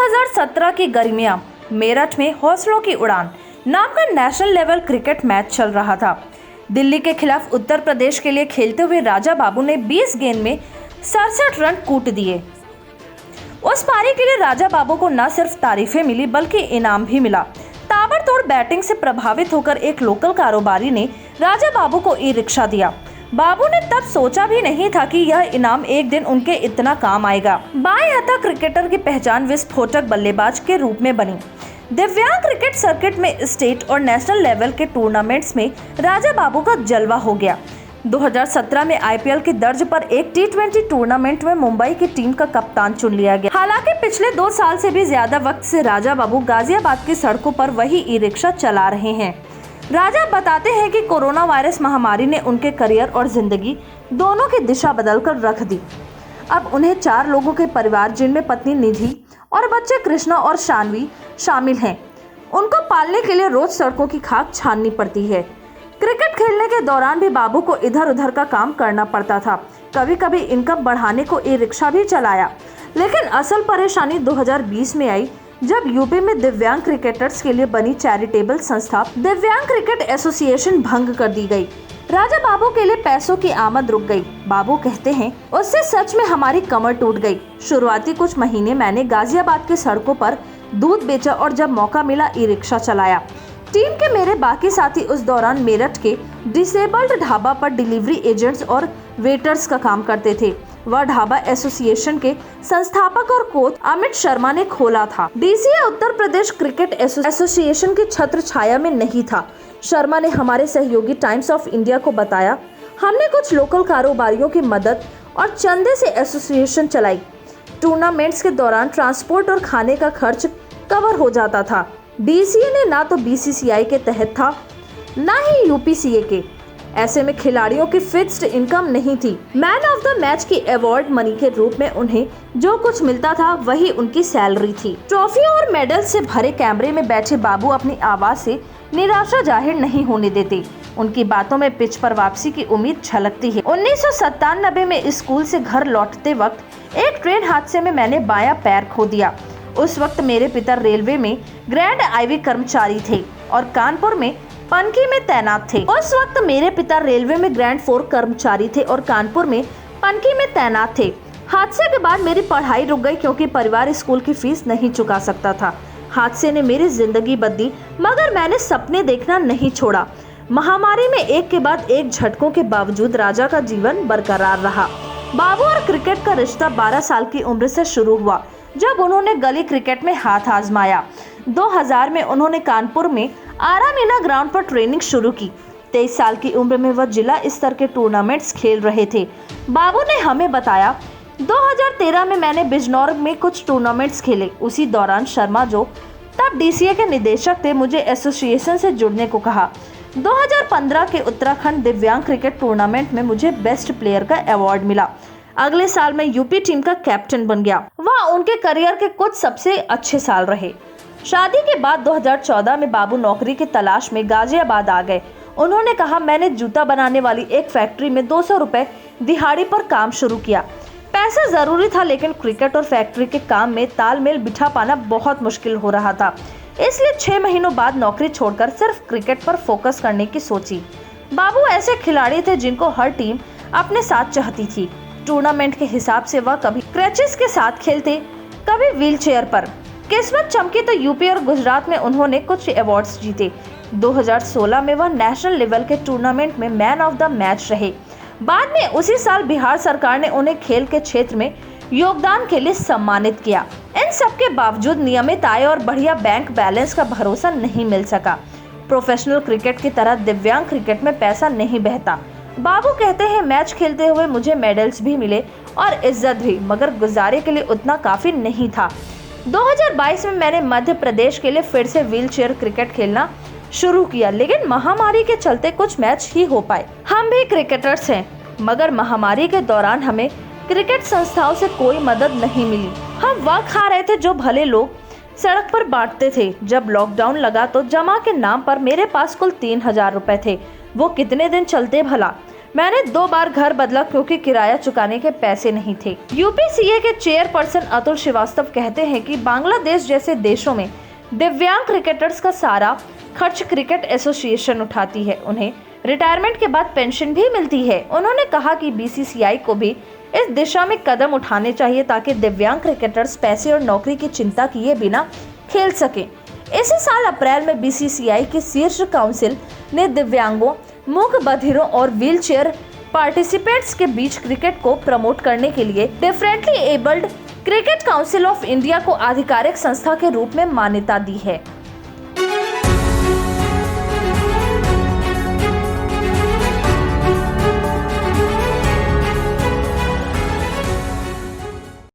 2017 की गर्मियां मेरठ में हौसलों की उड़ान नाम का नेशनल लेवल क्रिकेट मैच चल रहा था। दिल्ली के खिलाफ उत्तर प्रदेश के लिए खेलते हुए राजा बाबू ने 20 गेंद में 67 रन कूट दिए। उस पारी के लिए राजा बाबू को न सिर्फ तारीफें मिली बल्कि इनाम भी मिला। ताबड़तोड़ बैटिंग से प्रभावित होकर एक लोकल कारोबारी ने राजा बाबू को ई रिक्शा दिया। बाबू ने तब सोचा भी नहीं था कि यह इनाम एक दिन उनके इतना काम आएगा। बाएं हाथा क्रिकेटर की पहचान विस्फोटक बल्लेबाज के रूप में बनी। दिव्यांग क्रिकेट सर्किट में स्टेट और नेशनल लेवल के टूर्नामेंट्स में राजा बाबू का जलवा हो गया। 2017 में आईपीएल की तर्ज पर एक T20 टूर्नामेंट में मुंबई की टीम का कप्तान चुन लिया गया। हालांकि पिछले 2 साल से भी ज्यादा वक्त से राजा बाबू गाजियाबाद की सड़कों पर वही ई रिक्शा चला रहे हैं। राजा बताते हैं कि कोरोना वायरस महामारी ने उनके करियर और जिंदगी दोनों की दिशा बदलकर रख दी। अब उन्हें 4 लोगों के परिवार, जिनमें पत्नी निधि और बच्चे कृष्णा और शानवी शामिल हैं, उनको पालने के लिए रोज सड़कों की खाक छाननी पड़ती है। क्रिकेट खेलने के दौरान भी बाबू को इधर उधर का काम करना पड़ता था। कभी कभी इनकम बढ़ाने को ई रिक्शा भी चलाया, लेकिन असल परेशानी 2020 में आई, जब यूपी में दिव्यांग क्रिकेटर्स के लिए बनी चैरिटेबल संस्था दिव्यांग क्रिकेट एसोसिएशन भंग कर दी गई। राजा बाबू के लिए पैसों की आमद रुक गई। बाबू कहते हैं, उससे सच में हमारी कमर टूट गई। शुरुआती कुछ महीने मैंने गाजियाबाद की सड़कों पर दूध बेचा और जब मौका मिला ई रिक्शा चलाया। टीम के मेरे बाकी साथी उस दौरान मेरठ के डिसेबल्ड ढाबा पर डिलीवरी एजेंट्स और वेटर्स का काम करते थे। वह ढाबा एसोसिएशन के संस्थापक और कोच अमित शर्मा ने खोला था। DCA Uttar Pradesh cricket association की छत्र छाया में नहीं था। शर्मा ने हमारे सहयोगी टाइम्स ऑफ इंडिया को बताया, हमने कुछ लोकल कारोबारियों की मदद और चंदे से एसोसिएशन चलाई। टूर्नामेंट्स के दौरान ट्रांसपोर्ट और खाने का खर्च कवर हो जाता था। डीसीए ने ना तो बीसीसीआई के तहत था, ना ही यूपीसीए के। ऐसे में खिलाड़ियों की फिक्स्ड इनकम नहीं थी। मैन ऑफ द मैच की अवार्ड मनी के रूप में उन्हें जो कुछ मिलता था वही उनकी सैलरी थी। ट्रॉफियों और मेडल से भरे कैमरे में बैठे बाबू अपनी आवाज से निराशा जाहिर नहीं होने देते। उनकी बातों में पिच पर वापसी की उम्मीद झलकती है। 1997 में स्कूल से घर लौटते वक्त एक ट्रेन हादसे में मैंने बायां पैर खो दिया। उस वक्त मेरे पिता रेलवे में ग्रैंड आईवी कर्मचारी थे और कानपुर में पनकी में तैनात थे। उस वक्त मेरे पिता रेलवे में ग्रैंड 4 कर्मचारी थे और कानपुर में पनकी में तैनात थे। हादसे के बाद मेरी पढ़ाई रुक गई क्योंकि परिवार स्कूल की फीस नहीं चुका सकता था। हादसे ने मेरी जिंदगी बदली, मगर मैंने सपने देखना नहीं छोड़ा। महामारी में एक के बाद एक झटकों के बावजूद राजा का जीवन बरकरार रहा। बाबू और क्रिकेट का रिश्ता 12 साल की उम्र से शुरू हुआ, जब उन्होंने गली क्रिकेट में हाथ आजमाया। 2000 में उन्होंने कानपुर में आरा मीना ग्राउंड पर ट्रेनिंग शुरू की। 23 साल की उम्र में वह जिला स्तर के टूर्नामेंट्स खेल रहे थे। बाबू ने हमें बताया, 2013 में मैंने बिजनौर में कुछ टूर्नामेंट्स खेले। उसी दौरान शर्मा, जो तब डीसीए के निदेशक थे, मुझे एसोसिएशन से जुड़ने को कहा। 2015 के उत्तराखंड दिव्यांग क्रिकेट टूर्नामेंट में मुझे बेस्ट प्लेयर का अवार्ड मिला। अगले साल मैं यूपी टीम का कैप्टन बन गया। वह उनके करियर के कुछ सबसे अच्छे साल रहे। शादी के बाद 2014 में बाबू नौकरी की तलाश में गाजियाबाद आ गए। उन्होंने कहा, मैंने जूता बनाने वाली एक फैक्ट्री में 200 रुपए दिहाड़ी पर काम शुरू किया। पैसा जरूरी था, लेकिन क्रिकेट और फैक्ट्री के काम में तालमेल बिठा पाना बहुत मुश्किल हो रहा था। इसलिए 6 महीनों बाद नौकरी छोड़कर सिर्फ क्रिकेट पर फोकस करने की सोची। बाबू ऐसे खिलाड़ी थे जिनको हर टीम अपने साथ चाहती थी। टूर्नामेंट के हिसाब से वह कभी क्रचेस के साथ खेलते, कभी व्हीलचेयर पर। किस्मत चमकी तो यूपी और गुजरात में उन्होंने कुछ अवार्ड्स जीते। 2016 में वह नेशनल लेवल के टूर्नामेंट में मैन ऑफ द मैच रहे। बाद में उसी साल बिहार सरकार ने उन्हें खेल के क्षेत्र में योगदान के लिए सम्मानित किया। इन सब के बावजूद नियमित आय और बढ़िया बैंक बैलेंस का भरोसा नहीं मिल सका। प्रोफेशनल क्रिकेट की तरह दिव्यांग क्रिकेट में पैसा नहीं बहता। बाबू कहते हैं, मैच खेलते हुए मुझे मेडल्स भी मिले और इज्जत भी, मगर गुजारे के लिए उतना काफी नहीं था। 2022 में मैंने मध्य प्रदेश के लिए फिर से व्हीलचेयर क्रिकेट खेलना शुरू किया, लेकिन महामारी के चलते कुछ मैच ही हो पाए। हम भी क्रिकेटर्स हैं, मगर महामारी के दौरान हमें क्रिकेट संस्थाओं से कोई मदद नहीं मिली। हम वह खा रहे थे जो भले लोग सड़क पर बांटते थे। जब लॉकडाउन लगा तो जमा के नाम पर मेरे पास कुल 3000 रुपए थे। वो कितने दिन चलते भला? मैंने 2 बार घर बदला क्योंकि किराया चुकाने के पैसे नहीं थे। यूपीसीए के चेयरपर्सन अतुल श्रीवास्तव कहते हैं कि बांग्लादेश जैसे देशों में दिव्यांग क्रिकेटर्स का सारा खर्च क्रिकेट एसोसिएशन उठाती है। उन्हें रिटायरमेंट के बाद पेंशन भी मिलती है। उन्होंने कहा कि बीसीसीआई को भी इस दिशा में कदम उठाने चाहिए ताकि दिव्यांग क्रिकेटर्स पैसे और नौकरी की चिंता किए बिना खेल सकें। इसी साल अप्रैल में बीसीसीआई की शीर्ष काउंसिल ने दिव्यांगों, मूक बधिरों और व्हीलचेयर पार्टिसिपेंट्स के बीच क्रिकेट को प्रमोट करने के लिए differently abled cricket council of India को आधिकारिक संस्था के रूप में मान्यता दी है।